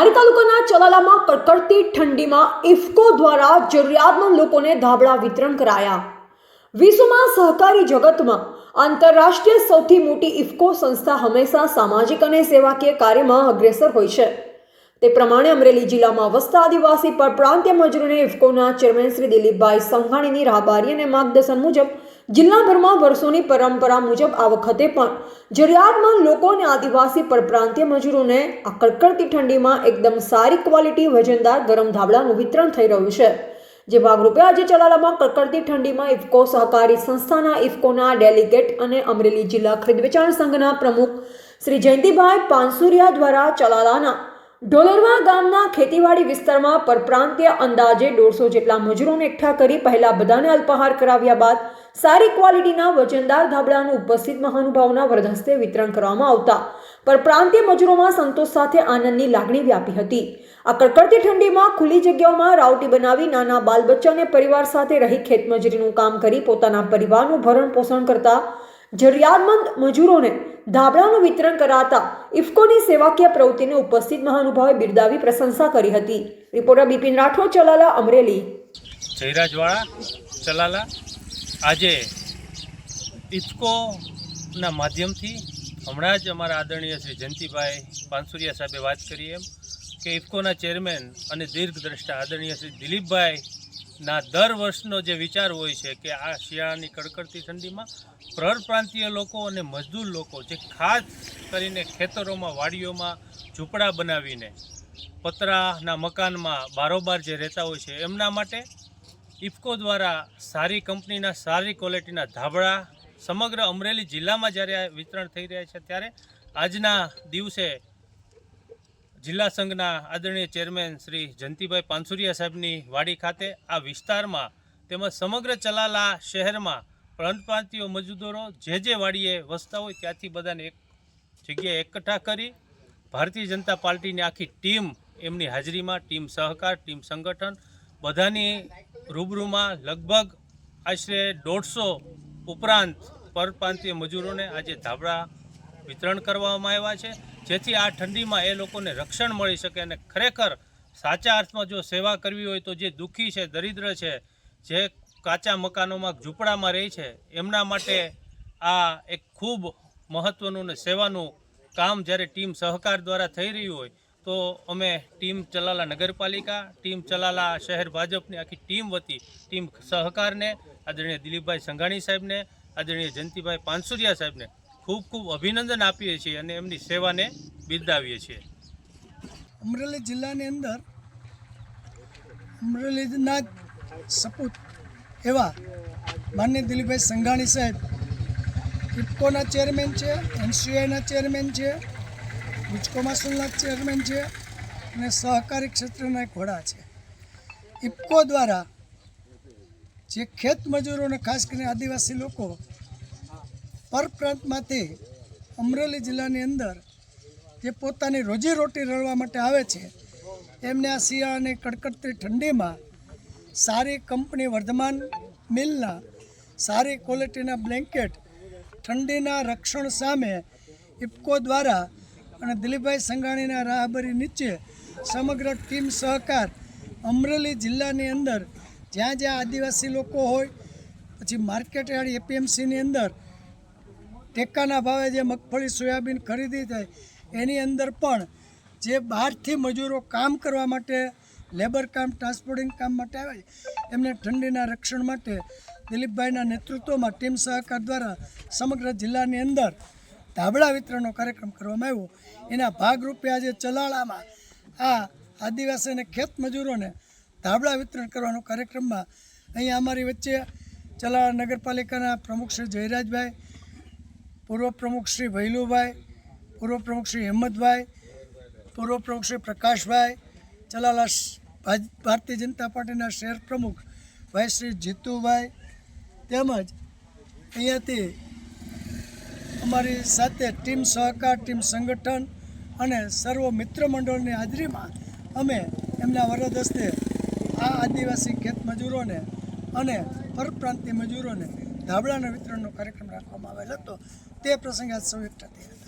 ધારી તાલુકાના ચલાલામાં કડકડતી ઠંડીમાં ઇફકો દ્વારા જરૂરિયાતમંદ લોકોને ધાબળા વિતરણ કરાયા। વિશ્વમાં સહકારી જગતમાં આંતરરાષ્ટ્રીય સૌથી મોટી ઇફકો સંસ્થા હંમેશા સામાજિક અને સેવાકીય કાર્યમાં અગ્રેસર હોય છે। તે પ્રમાણે અમરેલી જિલ્લામાં વસતા આદિવાસી પરપ્રાંતીય મજૂરોને ઇફકોના ચેરમેન શ્રી દિલીપભાઈ સંઘાણીની રાહબારી અને માર્ગદર્શન મુજબ જિલ્લાભરમાં વર્ષોની પરંપરા મુજબ આ વખતે પણ જરૂરિયાતમંદ લોકો અને આદિવાસી પરપ્રાંતીય મજૂરોને આ કડકડતી ઠંડીમાં એકદમ સારી ક્વોલિટી વજનદાર ગરમ ધાબળાનું વિતરણ થઈ રહ્યું છે। જે ભાગરૂપે આજે ચલાલામાં કડકડતી ઠંડીમાં ઇફકો સહકારી સંસ્થાના ઇફકોના ડેલિગેટ અને અમરેલી જિલ્લા ખરીદ વેચાણ સંઘના પ્રમુખ શ્રી જયંતિભાઈ પાનસુરિયા દ્વારા ચલાલાના ઢોલરવા ગામના ખેતીવાડી વિસ્તારમાં પરપ્રાંતીય અંદાજે 150 જેટલા મજૂરોને એકઠા કરી પહેલા બધાને અલ્પાહાર કરાવ્યા બાદ સારી ક્વોલિટીના વજનદાર ધાબળાનું ઉપસ્થિત મહાનુભાવોના વરદહસ્તે વિતરણ કરવામાં આવતા પરપ્રાંતીય મજૂરોમાં સંતોષ સાથે આનંદની લાગણી વ્યાપી હતી। આ કડકડતી ઠંડીમાં ખુલ્લી જગ્યાઓમાં રાવટી બનાવી નાના બાલ બચ્ચાને પરિવાર સાથે રહી ખેતમજૂરીનું કામ કરી પોતાના પરિવારનું ભરણ પોષણ કરતા જરૂરિયાતમંદ મજૂરોને ધાબળાનું વિતરણ કરાતા ઇફકોની સેવાકીય પ્રવૃત્તિને ઉપસ્થિત મહાનુભાવે બિરદાવી પ્રશંસા કરી હતી। રિપોર્ટર બિપિન રાઠોડ, ચલાલા, અમરેલી। જયરાજવાડા ચલાલા આજે ઇફકોના માધ્યમથી હમણાં જ અમારા આદરણીય શ્રી જયંતિભાઈ પાનસુરિયા સાહેબે વાત કરી એમ કે ઇફકોના ચેરમેન અને દીર્ઘદ્રષ્ટા આદરણીય શ્રી દિલીપભાઈના દર વર્ષનો જે વિચાર હોય છે કે આ શિયાળાની કડકડતી ઠંડીમાં પરપ્રાંતીય લોકો અને મજદૂર લોકો જે ખાસ કરીને ખેતરોમાં વાડીઓમાં ઝૂંપડા બનાવીને પતરાના મકાનમાં બારોબાર જે રહેતા હોય છે એમના માટે ઇફકો દ્વારા સારી કંપનીના સારી ક્વોલિટીના ધાબળા સમગ્ર અમરેલી જિલ્લામાં જ્યારે વિતરણ થઈ રહ્યા છે ત્યારે આજના દિવસે જિલ્લા સંઘના આદરણીય ચેરમેન શ્રી જયંતિભાઈ પાનસુરિયા સાહેબની વાડી ખાતે આ વિસ્તારમાં તેમજ સમગ્ર ચલાલા શહેરમાં પરપ્રાંતીય મજદૂરો જે વાડીએ વસતા હોય ત્યાંથી બધાને એક જગ્યાએ એકઠા કરી ભારતીય જનતા પાર્ટીની આખી ટીમ એમની હાજરીમાં ટીમ સહકાર ટીમ સંગઠન બધાની રૂબરૂમાં લગભગ આશરે 150 ઉપરાંત પરપ્રાંતીય મજૂરોને આજે ધાબળા વિતરણ કરવામાં આવ્યા છે, જેથી આ ઠંડીમાં એ લોકોને રક્ષણ મળી શકે અને ખરેખર સાચા અર્થમાં જો સેવા કરવી હોય તો જે દુઃખી છે, દરિદ્ર છે, જે કાચા મકાનોમાં ઝૂંપડામાં રહે છે એમના માટે આ એક ખૂબ મહત્ત્વનું ને સેવાનું કામ જ્યારે ટીમ સહકાર દ્વારા થઈ રહ્યું હોય તો અમે ટીમ ચલાલા નગરપાલિકા, ટીમ ચલાલા શહેર ભાજપની આખી ટીમ વતી ટીમ સહકારને આદરણીય દિલીપભાઈ સંઘાણી સાહેબને, આદરણીય જયંતિભાઈ પાનસુરિયા સાહેબને ખૂબ ખૂબ અભિનંદન આપીએ છીએ અને એમની સેવાને બિરદાવીએ છીએ। અમરેલી જિલ્લાની અંદર અમરેલીના સપૂત એવા માનનીય દિલીપભાઈ સંઘાણી સાહેબ ઇફકોના ચેરમેન છે, NCIના ચેરમેન છે, ગુજકોમાસુલના ચેરમેન છે અને સહકારી ક્ષેત્રના એક વડા છે। ઇફકો દ્વારા જે ખેત મજૂરોને ખાસ કરીને આદિવાસી લોકો પરપ્રાંતમાંથી અમરેલી જિલ્લાની અંદર જે પોતાની રોજીરોટી રળવા માટે આવે છે એમને આ શિયાળાની કડકડતી ઠંડીમાં સારી કંપની વર્ધમાન મિલના સારી ક્વોલિટીના બ્લેન્કેટ ઠંડીના રક્ષણ સામે ઇફકો દ્વારા અને દિલીપભાઈ સંઘાણીના રાહબરી નીચે સમગ્ર ટીમ સહકાર અમરેલી જિલ્લાની અંદર જ્યાં જ્યાં આદિવાસી લોકો હોય, પછી માર્કેટયાર્ડ APMCની અંદર ટેકાના ભાવે જે મગફળી સોયાબીન ખરીદી થાય એની અંદર પણ જે બહારથી મજૂરો કામ કરવા માટે લેબર કામ ટ્રાન્સપોર્ટિંગ કામ માટે આવે એમને ઠંડીના રક્ષણ માટે દિલીપભાઈના નેતૃત્વમાં ટીમ સહકાર દ્વારા સમગ્ર જિલ્લાની અંદર ધાબળા વિતરણનો કાર્યક્રમ કરવામાં આવ્યો। એના ભાગરૂપે આજે ચલાળામાં આ આદિવાસી અને ખેત મજૂરોને ધાબળા વિતરણ કરવાનો કાર્યક્રમમાં અહીંયા અમારી વચ્ચે ચલાળા નગરપાલિકાના પ્રમુખ શ્રી જયરાજભાઈ, પૂર્વ પ્રમુખ શ્રી ભૈલુભાઈ, પૂર્વ પ્રમુખ શ્રી હિંમતભાઈ, પૂર્વ પ્રમુખ શ્રી પ્રકાશભાઈ, ચલાલા ભારતીય જનતા પાર્ટીના શહેર પ્રમુખ ભાઈ શ્રી જીતુભાઈ, તેમજ અહીંયાથી અમારી સાથે ટીમ સહકાર, ટીમ સંગઠન અને સર્વ મિત્ર મંડળની હાજરીમાં અમે એમના વરદ હસ્તે આ આદિવાસી ખેત મજૂરોને અને પરપ્રાંતીય મજૂરોને ધાબળાના વિતરણનો કાર્યક્રમ રાખવામાં આવેલ હતો। તે પ્રસંગે આજ સૌ એકઠા થયા હતા।